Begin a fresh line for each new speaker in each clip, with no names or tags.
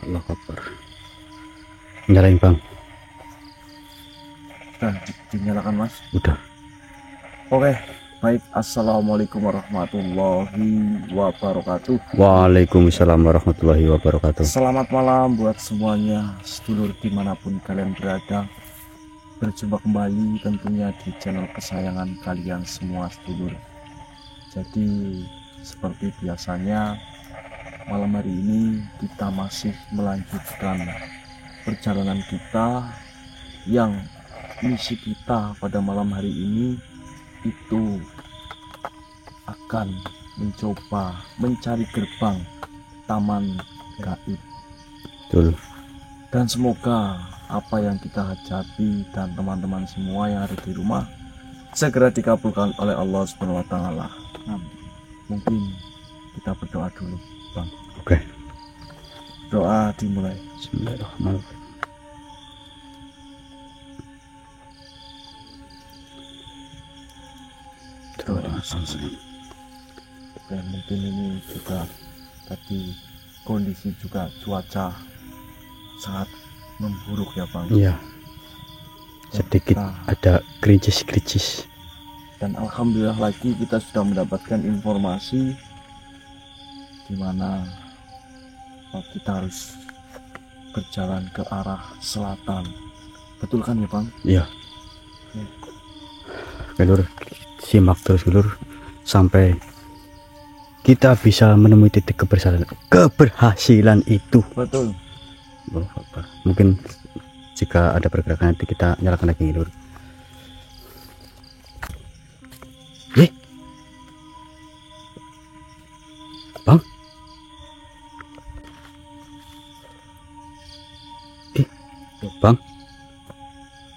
Allah Akbar. Nyalain bang.
Dan dinyalakan mas.
Udah.
Oke, baik. Assalamualaikum warahmatullahi wabarakatuh.
Waalaikumsalam warahmatullahi wabarakatuh.
Selamat malam buat semuanya, sedulur dimanapun kalian berada. Berjumpa kembali tentunya di channel kesayangan kalian semua sedulur. Jadi seperti biasanya malam hari ini kita masih melanjutkan perjalanan kita yang misi kita pada malam hari ini itu akan mencoba mencari gerbang taman gaib.
Betul.
Dan semoga apa yang kita hadapi dan teman-teman semua yang ada di rumah segera dikabulkan oleh Allah Subhanahu wa taala. Mungkin kita berdoa dulu, Bang.
Oke.
Doa dimulai.
Bismillahirrahmanirrahim.
Dan mungkin ini juga tadi kondisi juga cuaca sangat memburuk ya Bang.
Iya. Sedikit ada kricis-kricis.
Dan alhamdulillah lagi kita sudah mendapatkan informasi di mana kita harus berjalan ke arah selatan. Betul kan ya Bang?
Iya. Oke lur, simak terus lur sampai kita bisa menemui titik keberhasilan itu.
Betul.
Mungkin jika ada pergerakan nanti kita nyalakan lagi lur. Bang. Bang.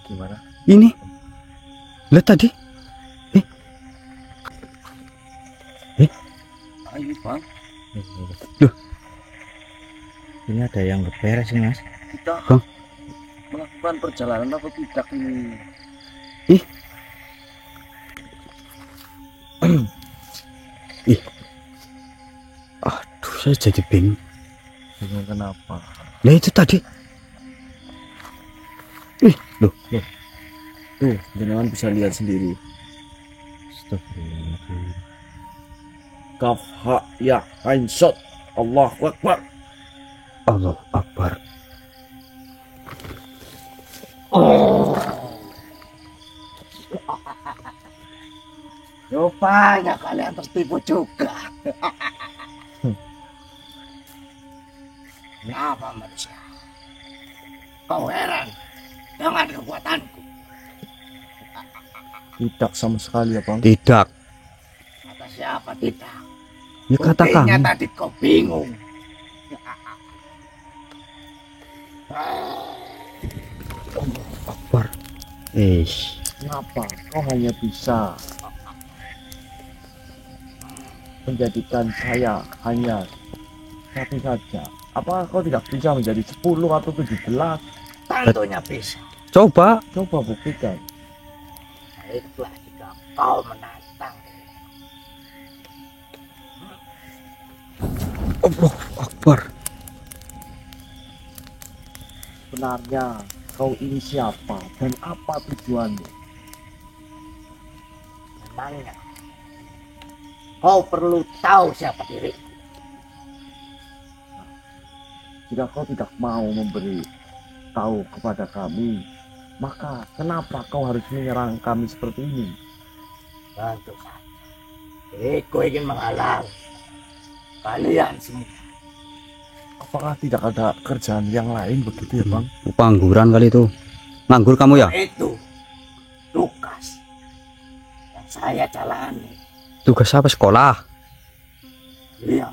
Gimana?
Ini. Lihat tadi.
Ayo Bang.
Loh.
Ini ada yang beres sih Mas.
Kita
Bang.
melakukan perjalanan apa tidak ini?
Ih. Ih. Aduh, saya jadi bingung.
Bingung kenapa?
Nah itu tadi. Loh.
Tuh, jangan bisa lihat sendiri.
Astagfirullahaladzim.
Kaf ha ya ain shot. Allahu Akbar.
Allah Akbar.
Rupanya kalian tertipu juga. Kenapa manusia? Kau heran dengan kekuatanku?
Tidak sama sekali ya Bang.
Tidak.
Kata siapa tidak?
Ya kata
Buktinya
kamu.
tadi kau bingung.
Akbar.
Kenapa kau hanya bisa menjadikan saya hanya satu saja? Apa kau tidak bisa menjadi 10 atau 17?
Tentunya bisa.
Coba.
Coba buktikan.
Baiklah jika kau menantang.
Allah Akbar.
Sebenarnya kau ini siapa dan apa tujuanmu?
Memangnya kau perlu tahu siapa diriku.
Jika kau tidak mau memberi tahu kepada kami, maka kenapa kau harus menyerang kami seperti ini?
Tentu saja. Aku ingin menghalang kalian semua.
Apakah tidak ada kerjaan yang lain begitu ya Bang?
Pengangguran kali itu. Nganggur kamu ya?
Itu tugas yang saya jalani.
Tugas apa sekolah?
Iya.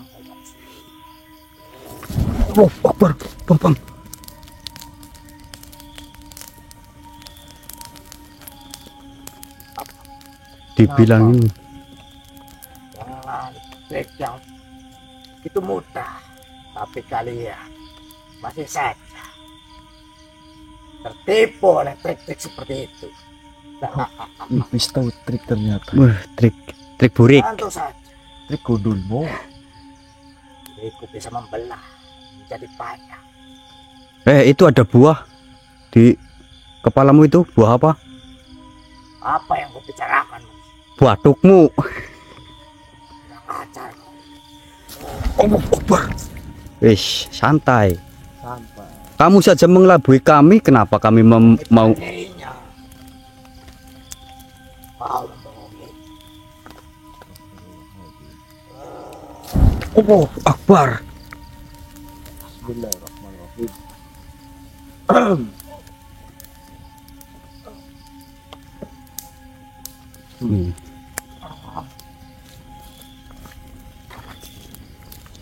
Allah Akbar. Bang. Dibilangin
Jangan trik yang itu mudah, tapi kalian masih saja tertipu oleh trik-trik seperti itu.
Iblis tahu trik ternyata.
wah, trik burik.
Tentu saja
Trik godulmu.
diriku bisa membelah jadi banyak.
Itu ada buah di kepalamu, itu buah apa?
Apa yang kau bicarakan?
Buah tukmu.
Kurang ajar.
Wis, santai.
Sampai.
Kamu saja mengelabui kami, kenapa kami mau?
Dirinya mau membohongi.
Oh, Akbar.
Bismillahirrahmanirrahim.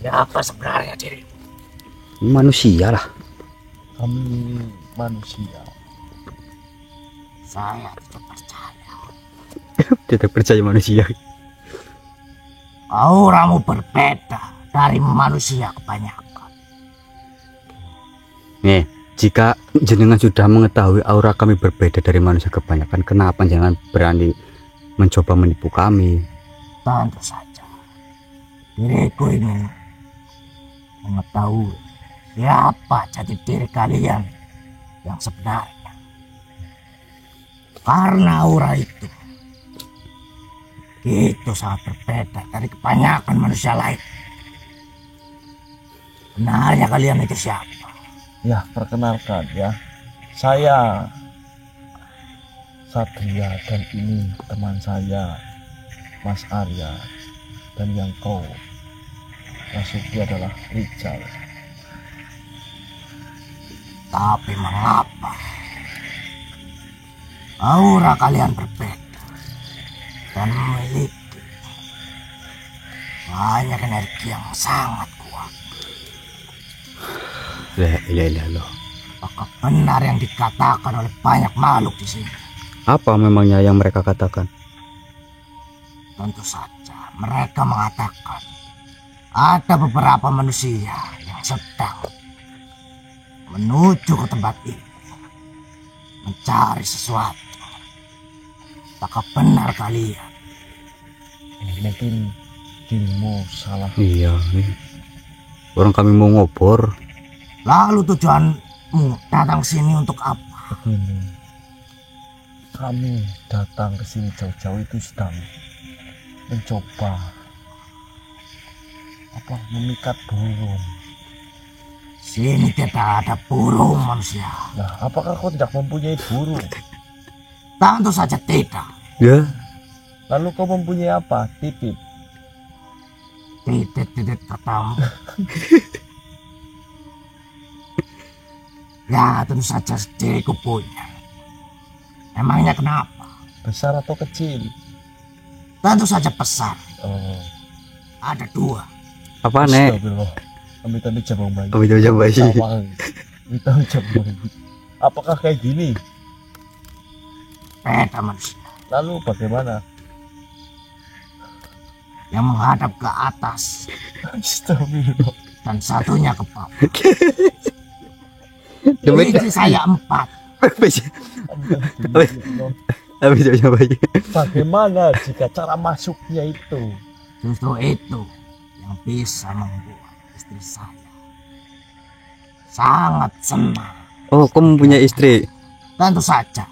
Ya apa sebenarnya diri?
Manusia lah.
Kami manusia.
Saya tidak percaya.
Tidak percaya manusia.
Auramu berbeda dari manusia kebanyakan.
Nih, jika jenengan sudah mengetahui aura kami berbeda dari manusia kebanyakan, kenapa jangan berani mencoba menipu kami?
Tentu saja diriku ingin mengetahui siapa jati diri kalian yang sebenarnya. Karena aura itu sangat berbeda dari kebanyakan manusia lain. Benarnya kalian itu siapa?
Ya, perkenalkan ya. Saya Satria dan ini teman saya, Mas Arya. Dan yang kau masuki adalah Rijal.
Tapi mengapa aura kalian berbeda dan memiliki banyak energi yang sangat kuat?
La ilaha illallah.
Apakah benar yang dikatakan oleh banyak makhluk di sini?
Apa memangnya yang mereka katakan?
Tentu saja mereka mengatakan ada beberapa manusia yang sedang menuju ke tempat ini mencari sesuatu. Apakah benar kalian?
Mungkin dirimu salah.
Iya, orang kami mau ngobor.
Lalu tujuanmu datang sini untuk apa?
Begini, kami datang ke sini jauh-jauh itu sedang mencoba memikat burung.
Sini tidak ada burung manusia.
Nah, apakah kau tidak mempunyai burung?
Tentu saja tidak.
Ya,
Lalu kau mempunyai apa? Titit.
Titit katamu. Ya tentu saja diriku punya. Emangnya kenapa?
Besar atau kecil?
Tentu saja besar.
Oh,
Ada dua.
apa nek?
astagfirullah. Amit-amit jabang bayi.
Amit-amit jabang bayi.
Sawang. Amit-amit jabang bayi. Apakah kayak gini?
Beda manusia.
Lalu bagaimana?
Yang menghadap ke atas
Astagfirullah.
dan satunya ke bawah.
Demi
Ini saya 4.
Amit-amit bayi.
Bagaimana jika cara masuknya itu?
Justru itu yang bisa membuat istri saya sangat senang.
Oh, kamu mempunyai istri?
Tentu saja.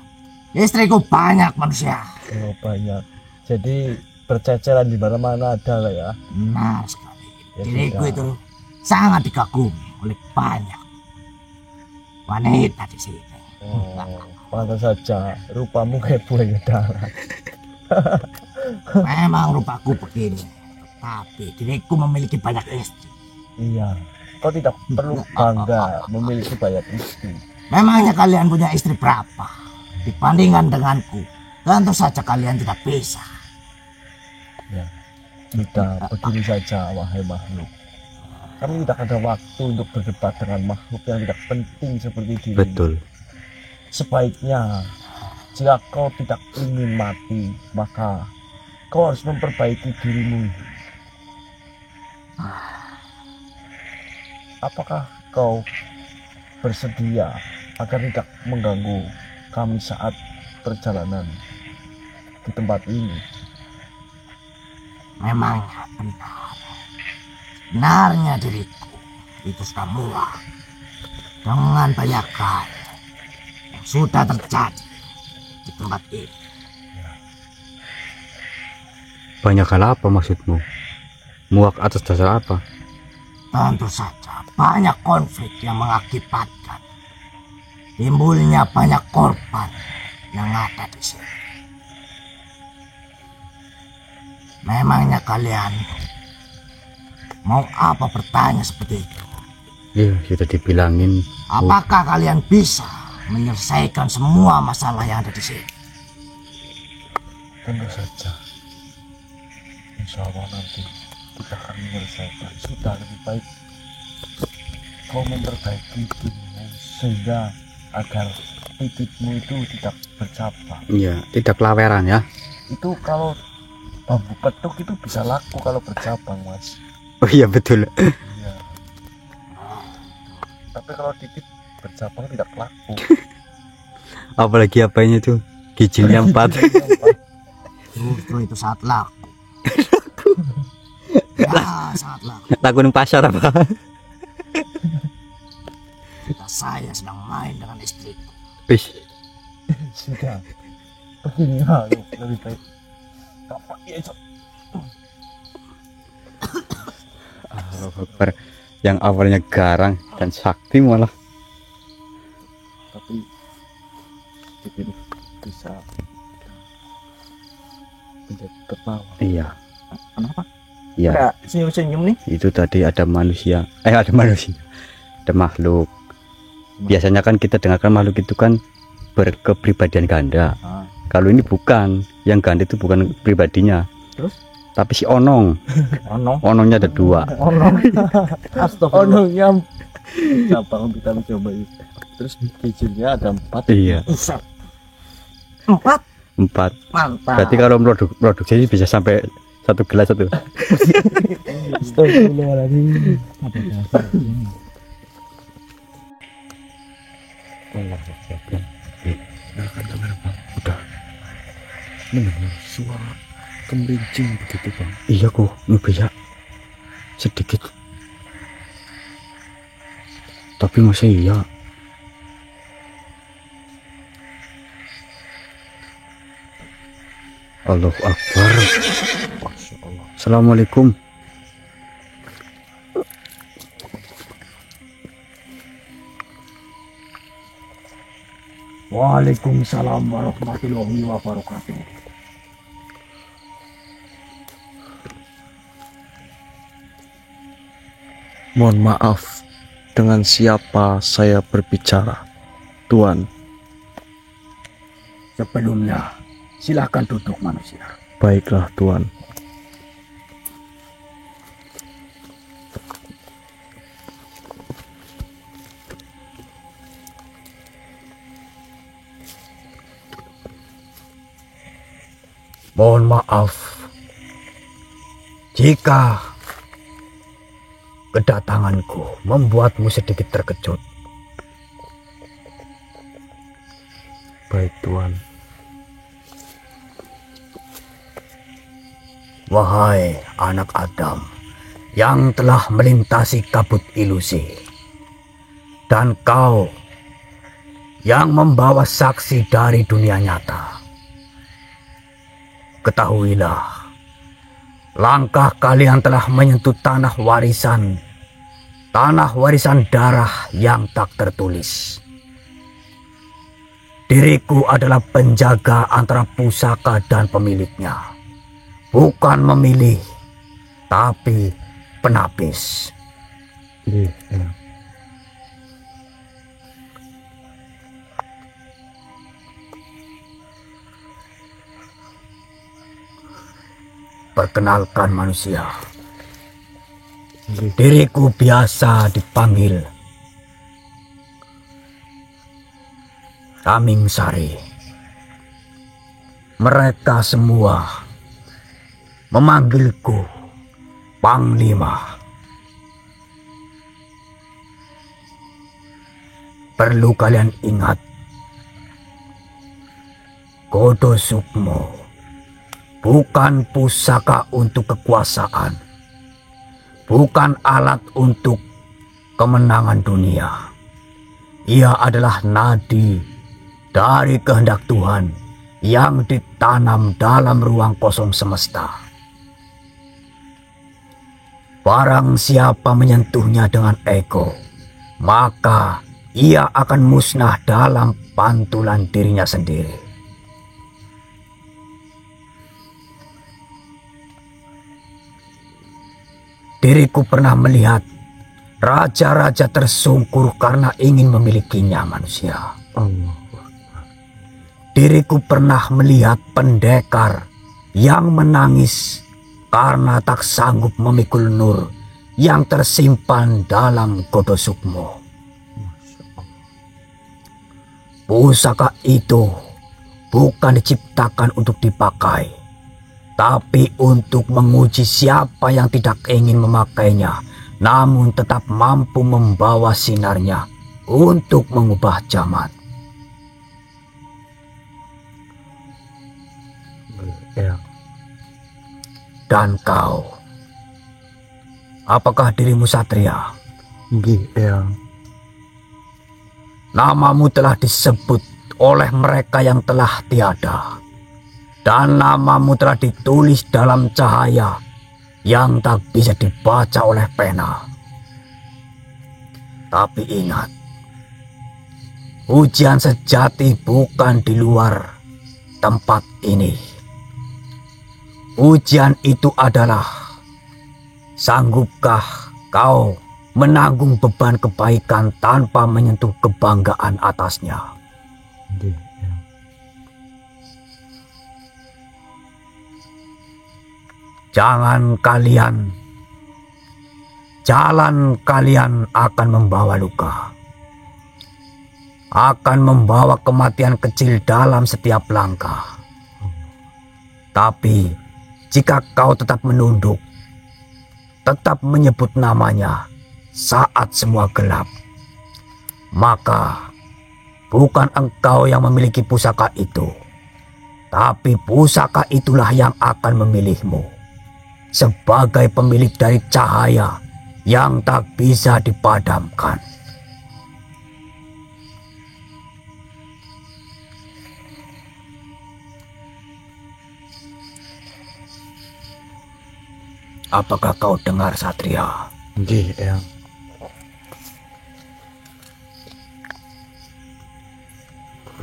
Istriku banyak manusia.
Oh, banyak. Jadi berceceran di mana-mana ada lah ya.
Benar sekali.
Ya,
Diriku
sudah.
itu sangat dikagumi oleh banyak wanita di sini.
Oh, pantas saja rupamu kayak buaya darat.
Memang rupaku begini, tapi diriku memiliki banyak istri.
Iya, kau tidak perlu bangga memiliki banyak istri.
Memangnya kalian punya istri berapa? Dibandingkan denganku, tentu saja kalian tidak bisa.
Ya, sudah begini saja wahai makhluk. Kami tidak ada waktu untuk berdebat dengan makhluk yang tidak penting seperti dirimu.
Betul.
Sebaiknya jika kau tidak ingin mati, maka kau harus memperbaiki dirimu. Apakah kau bersedia agar tidak mengganggu kami saat perjalanan di tempat ini?
Memangnya benar. Benarnya diriku itu sudah muak dengan banyak hal yang sudah terjadi di tempat ini.
Banyak hal apa maksudmu? Muak atas dasar apa?
Tentu saja banyak konflik yang mengakibatkan timbulnya banyak korban yang ada di sini. Memangnya kalian mau apa bertanya seperti itu?
Ya, sudah dibilangin.
Apakah kalian bisa menyelesaikan semua masalah yang ada di sini?
Tentu saja. Insya Allah nanti kita akan menyelesaikan. Sudah lebih baik kau memperbaiki dirimu sehingga agar titikmu itu tidak bercabang.
Iya, tidak laweran ya.
Itu kalau bambu petuk itu bisa laku kalau bercabang, Mas.
Oh iya betul.
Iya. Tapi kalau titik bercabang tidak laku.
Apalagi apanya tuh? Gijilnya 4.
Justru itu saat laku. Ya, sangat laku.
Laku nang pasar apa?
Saya sedang main dengan istriku.
Wis,
Sudah. Begini ayo lebih baik. Apa ya, Cok?
Allahu Akbar. Yang awalnya garang dan sakti malah.
Tapi kita bisa menjadi tertawa.
Iya.
Kenapa?
Iya.
Ada senyum-senyum nih.
Itu tadi ada manusia. Ada manusia. Ada makhluk. Biasanya kan kita dengarkan makhluk itu kan berkepribadian ganda.
Ah.
Kalau ini bukan, yang ganda itu bukan pribadinya.
Terus?
Tapi si Onong.
Ono.
Onongnya ada 2.
Ono. Astagfirullah. Ononya cabang kita mencoba itu. Terus gijilnya ada 4.
Iya.
Buset. 4.
4.
Mantap.
Berarti kalau produksi bisa sampai 1 gelas satu.
Astagfirullahaladzim. Ada dasar. Udah mendengar suara kemerincing begitu, Bang.
Iya kok, ya sedikit. Tapi masih iya. Allahu Akbar.
Masya Allah.
Assalamualaikum.
Waalaikumsalam warahmatullahi wabarakatuh.
Mohon maaf, dengan siapa saya berbicara, Tuan?
Sebelumnya, silakan duduk manusia.
Baiklah, Tuan.
Mohon maaf jika kedatanganku membuatmu sedikit terkejut.
Baik, Tuan.
Wahai anak Adam yang telah melintasi kabut ilusi, dan kau yang membawa saksi dari dunia nyata, ketahuilah, langkah kalian telah menyentuh tanah warisan darah yang tak tertulis. Diriku adalah penjaga antara pusaka dan pemiliknya, bukan memilih, tapi penapis.
Iya.
Perkenalkan manusia, diriku biasa dipanggil Taming Sari. Mereka semua memanggilku Panglima. Perlu kalian ingat, Kodo Sukmo bukan pusaka untuk kekuasaan, bukan alat untuk kemenangan dunia. Ia adalah nadi dari kehendak Tuhan yang ditanam dalam ruang kosong semesta. Barang siapa menyentuhnya dengan ego, maka ia akan musnah dalam pantulan dirinya sendiri. Diriku pernah melihat raja-raja tersungkur karena ingin memilikinya manusia. Diriku pernah melihat pendekar yang menangis karena tak sanggup memikul nur yang tersimpan dalam Godo Sukmo. Pusaka itu bukan diciptakan untuk dipakai, tapi untuk menguji siapa yang tidak ingin memakainya, namun tetap mampu membawa sinarnya untuk mengubah zaman. Dan kau, apakah dirimu satria? Namamu telah disebut oleh mereka yang telah tiada, dan namamu telah ditulis dalam cahaya yang tak bisa dibaca oleh pena. Tapi ingat, ujian sejati bukan di luar tempat ini. Ujian itu adalah, sanggupkah kau menanggung beban kebaikan tanpa menyentuh kebanggaan atasnya? Jalan kalian akan membawa luka, akan membawa kematian kecil dalam setiap langkah. Tapi jika kau tetap menunduk, tetap menyebut namanya saat semua gelap, maka bukan engkau yang memiliki pusaka itu, tapi pusaka itulah yang akan memilihmu sebagai pemilik dari cahaya yang tak bisa dipadamkan. Apakah kau dengar, Satria?
Nggih, Eyang.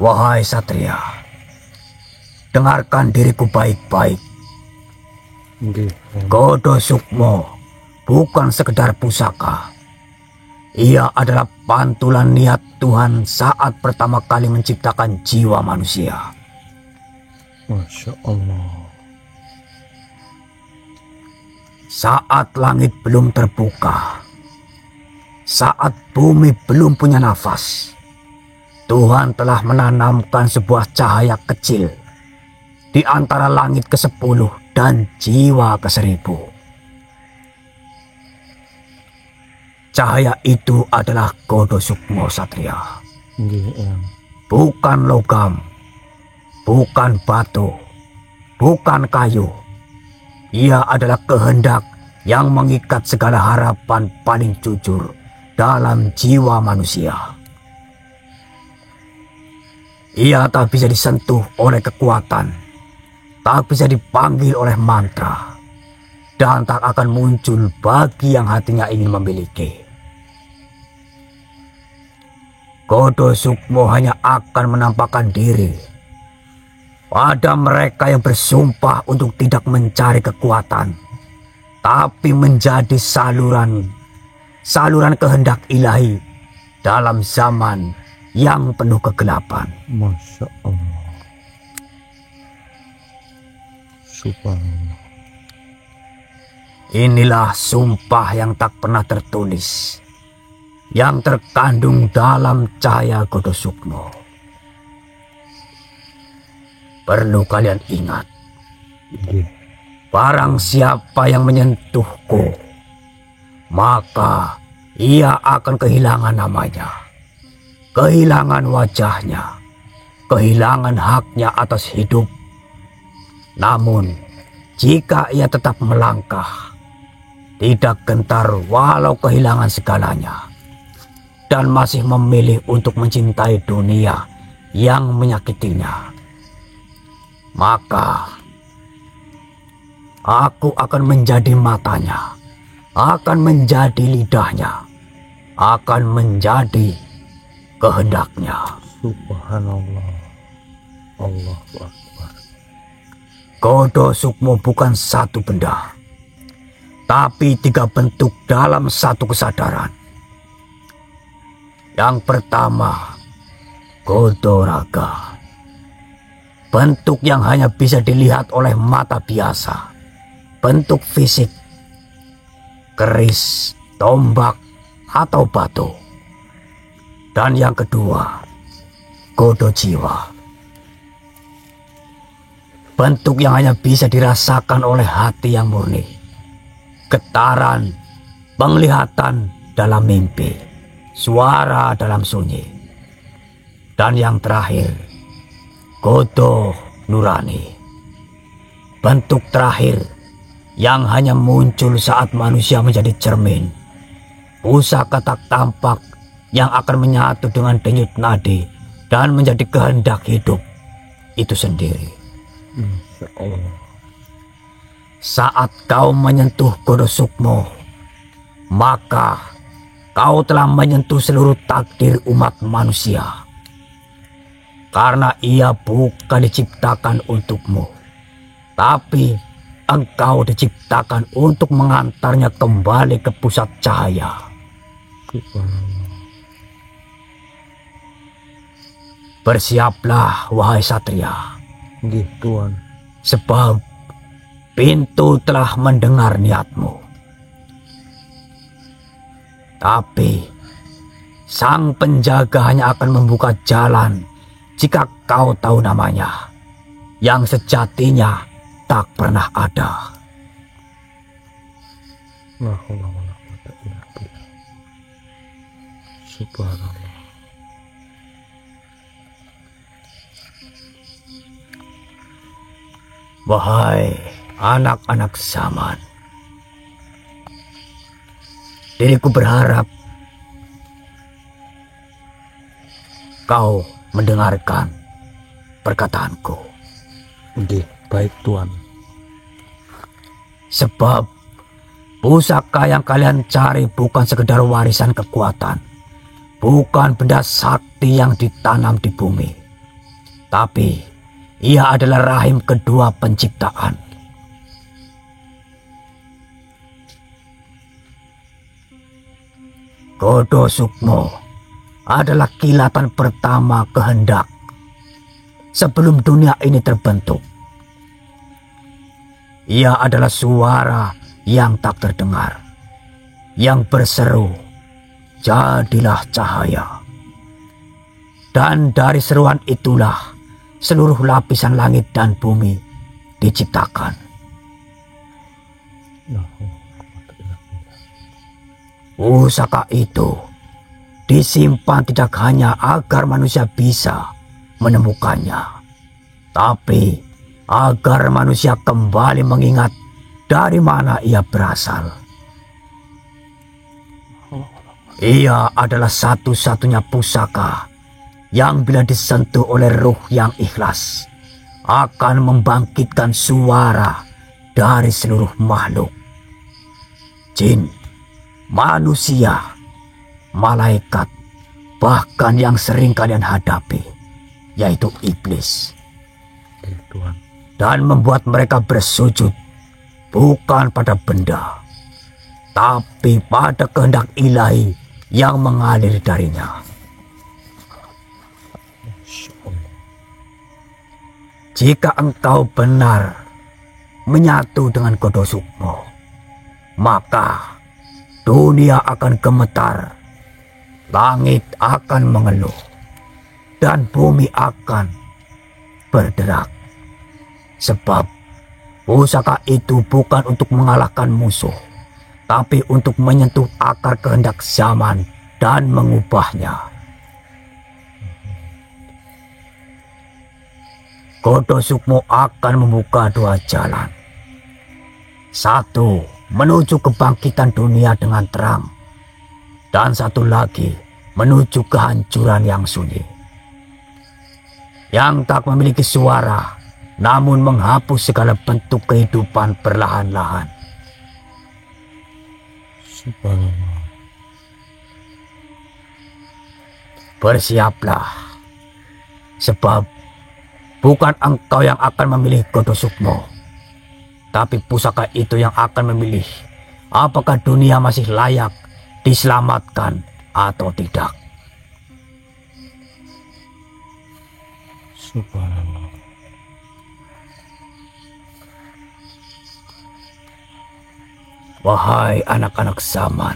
Wahai Satria, dengarkan diriku baik-baik.
Nggih, Eyang.
Godo Sukmo bukan sekedar pusaka. Ia adalah pantulan niat Tuhan saat pertama kali menciptakan jiwa manusia.
Masya Allah.
Saat langit belum terbuka, saat bumi belum punya nafas, Tuhan telah menanamkan sebuah cahaya kecil di antara langit ke-10 dan jiwa ke-1000. Cahaya itu adalah Godo Sukmo, Satria.
Nggih, Eyang.
Bukan logam, bukan batu, bukan kayu. Ia adalah kehendak yang mengikat segala harapan paling jujur dalam jiwa manusia. Ia tak bisa disentuh oleh kekuatan, tak bisa dipanggil oleh mantra, dan tak akan muncul bagi yang hatinya ingin memiliki. Godo Sukmo hanya akan menampakkan diri pada mereka yang bersumpah untuk tidak mencari kekuatan, tapi menjadi saluran kehendak ilahi dalam zaman yang penuh kegelapan.
Masya Allah. Subhanallah.
Inilah sumpah yang tak pernah tertulis, yang terkandung dalam cahaya Godo Sukmo. Perlu kalian ingat, barang siapa yang menyentuhku, maka ia akan kehilangan namanya, kehilangan wajahnya, kehilangan haknya atas hidup. Namun, jika ia tetap melangkah, tidak gentar walau kehilangan segalanya, dan masih memilih untuk mencintai dunia yang menyakitinya, maka aku akan menjadi matanya, akan menjadi lidahnya, akan menjadi kehendaknya.
Subhanallah. Allahu Akbar.
Godo Sukmo bukan satu benda, tapi 3 bentuk dalam satu kesadaran. Yang pertama, Godo Raga. Bentuk yang hanya bisa dilihat oleh mata biasa. Bentuk fisik, keris, tombak, atau batu. Dan yang kedua, Godo Jiwa. Bentuk yang hanya bisa dirasakan oleh hati yang murni. Getaran, penglihatan dalam mimpi, suara dalam sunyi. Dan yang terakhir, Godo Nurani. Bentuk terakhir yang hanya muncul saat manusia menjadi cermin. Pusaka tak tampak yang akan menyatu dengan denyut nadi dan menjadi kehendak hidup itu sendiri.
Insya Allah.
Saat kau menyentuh Godo Sukmo, maka kau telah menyentuh seluruh takdir umat manusia. Karena ia bukan diciptakan untukmu, tapi engkau diciptakan untuk mengantarnya kembali ke pusat cahaya.
Subhanallah.
Bersiaplah wahai satria,
Nggih, Tuan.
sebab pintu telah mendengar niatmu. Tapi sang penjaga hanya akan membuka jalan jika kau tahu namanya, yang sejatinya tak pernah ada.
La haula wala quwwata illa billah. Subhanallah.
Wahai anak-anak zaman, diriku berharap kau mendengarkan perkataanku.
Nggih, baik Tuan.
Sebab pusaka yang kalian cari bukan sekedar warisan kekuatan, bukan benda sakti yang ditanam di bumi, tapi ia adalah rahim kedua penciptaan. Godo Sukmo adalah kilatan pertama kehendak sebelum dunia ini terbentuk. Ia adalah suara yang tak terdengar, yang berseru, "Jadilah cahaya." Dan dari seruan itulah seluruh lapisan langit dan bumi diciptakan.
La haula wala quwwata illa billah.
Pusaka itu disimpan tidak hanya agar manusia bisa menemukannya, tapi agar manusia kembali mengingat dari mana ia berasal. Ia adalah satu-satunya pusaka yang bila disentuh oleh ruh yang ikhlas akan membangkitkan suara dari seluruh makhluk. Jin, manusia, malaikat, bahkan yang sering kalian hadapi, yaitu iblis.
Nggih, Tuan.
Dan membuat mereka bersujud bukan pada benda, tapi pada kehendak ilahi yang mengalir darinya. Jika engkau benar menyatu dengan Godo Sukmo, maka dunia akan gemetar, langit akan mengeluh, dan bumi akan berderak. Sebab pusaka itu bukan untuk mengalahkan musuh, tapi untuk menyentuh akar kehendak zaman dan mengubahnya. Godo Sukmo akan membuka 2 jalan. 1 menuju kebangkitan dunia dengan terang, dan 1 lagi menuju kehancuran yang sunyi, yang tak memiliki suara, namun menghapus segala bentuk kehidupan perlahan-lahan.
Subhanallah.
Bersiaplah, sebab bukan engkau yang akan memilih Godo Sukmo, tapi pusaka itu yang akan memilih apakah dunia masih layak diselamatkan atau tidak.
Subhanallah.
Wahai anak-anak zaman,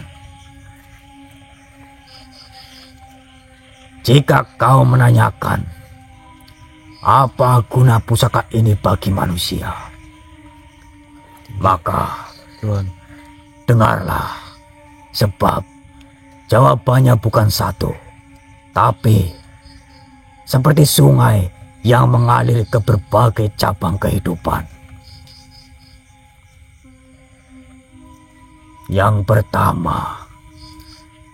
jika kau menanyakan apa guna pusaka ini bagi manusia, maka
Tuhan.
dengarlah, sebab jawabannya bukan satu, tapi seperti sungai yang mengalir ke berbagai cabang kehidupan. Yang pertama,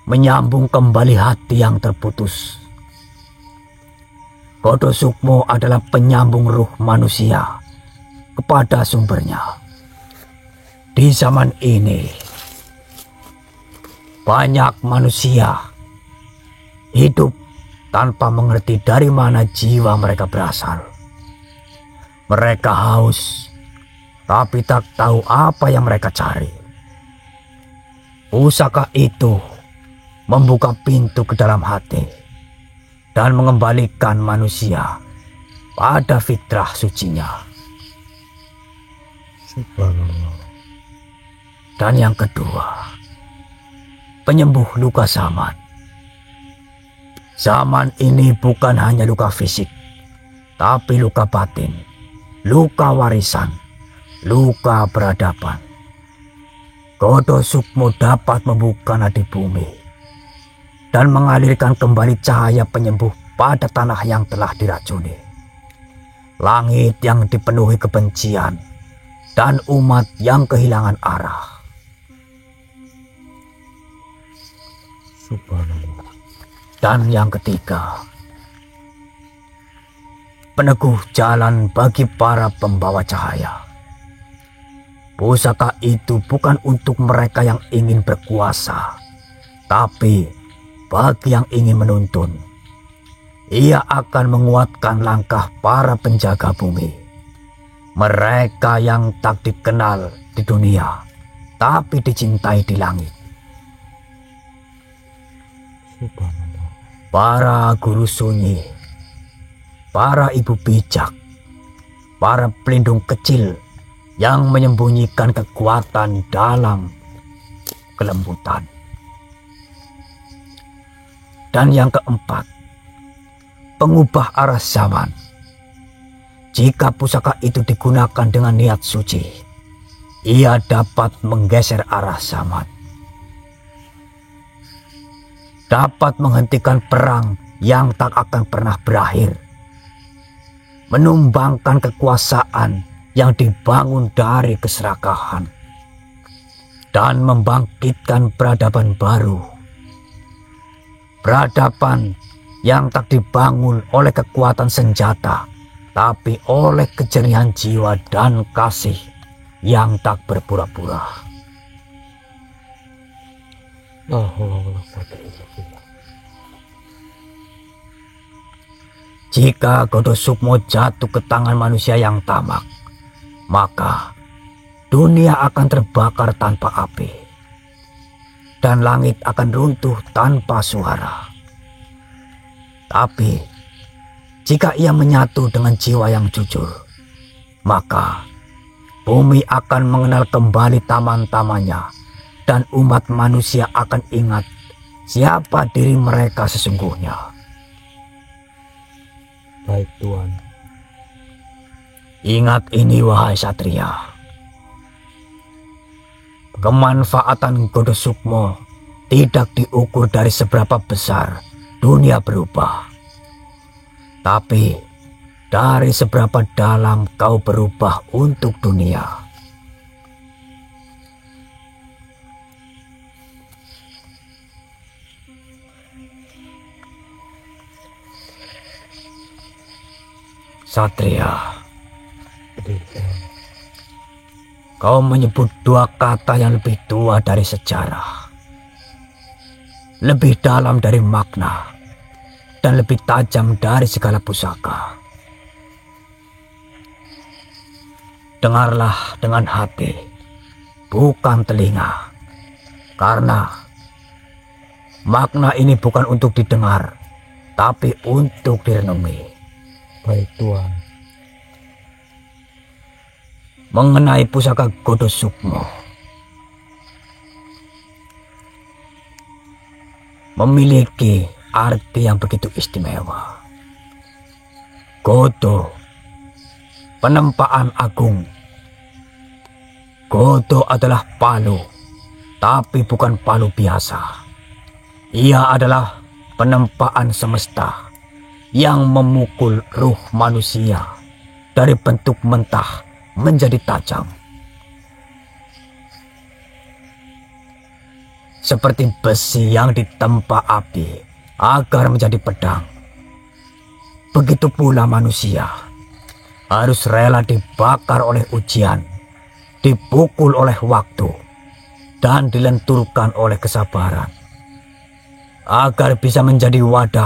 menyambung kembali hati yang terputus. Godo Sukmo adalah penyambung ruh manusia kepada sumbernya. Di zaman ini, banyak manusia hidup tanpa mengerti dari mana jiwa mereka berasal. Mereka haus, tapi tak tahu apa yang mereka cari. Pusaka itu membuka pintu ke dalam hati dan mengembalikan manusia pada fitrah sucinya.
Subhanallah.
Dan yang kedua, penyembuh luka zaman. Zaman ini bukan hanya luka fisik, tapi luka batin, luka warisan, luka peradaban. Godo Sukmo dapat membuka nadi bumi dan mengalirkan kembali cahaya penyembuh pada tanah yang telah diracuni. Langit yang dipenuhi kebencian dan umat yang kehilangan arah.
Subhanallah.
Dan yang ketiga, peneguh jalan bagi para pembawa cahaya. Pusaka itu bukan untuk mereka yang ingin berkuasa, tapi bagi yang ingin menuntun. Ia akan menguatkan langkah para penjaga bumi. Mereka yang tak dikenal di dunia, tapi dicintai di langit.
Subhanallah.
Para guru sunyi, para ibu bijak, para pelindung kecil yang menyembunyikan kekuatan dalam kelembutan. Dan yang keempat, pengubah arah zaman. Jika pusaka itu digunakan dengan niat suci, ia dapat menggeser arah zaman. Dapat menghentikan perang yang tak akan pernah berakhir. Menumbangkan kekuasaan yang dibangun dari keserakahan. Dan membangkitkan peradaban baru. Peradaban yang tak dibangun oleh kekuatan senjata, tapi oleh kejernihan jiwa dan kasih yang tak berpura-pura.
La haula wala quwwata illa billah.
Jika Godo Sukmo jatuh ke tangan manusia yang tamak, maka dunia akan terbakar tanpa api, dan langit akan runtuh tanpa suara. Tapi jika ia menyatu dengan jiwa yang jujur, maka bumi akan mengenal kembali taman-tamannya, dan umat manusia akan ingat siapa diri mereka sesungguhnya.
Baik Tuhan.
Ingat ini wahai satria. Kemanfaatan Godo Sukmo tidak diukur dari seberapa besar dunia berubah, tapi dari seberapa dalam kau berubah untuk dunia. Satria, kau menyebut dua kata yang lebih tua dari sejarah, lebih dalam dari makna, dan lebih tajam dari segala pusaka. Dengarlah dengan hati, bukan telinga, karena makna ini bukan untuk didengar, tapi untuk direnungi.
Baik Tuan.
Mengenai pusaka Godo Sukmo, memiliki arti yang begitu istimewa. Godo, penempaan agung. Godo adalah palu, tapi bukan palu biasa. Ia adalah penempaan semesta yang memukul ruh manusia dari bentuk mentah menjadi tajam. Seperti besi yang ditempa api agar menjadi pedang. Begitu pula manusia harus rela dibakar oleh ujian, dipukul oleh waktu, dan dilenturkan oleh kesabaran, agar bisa menjadi wadah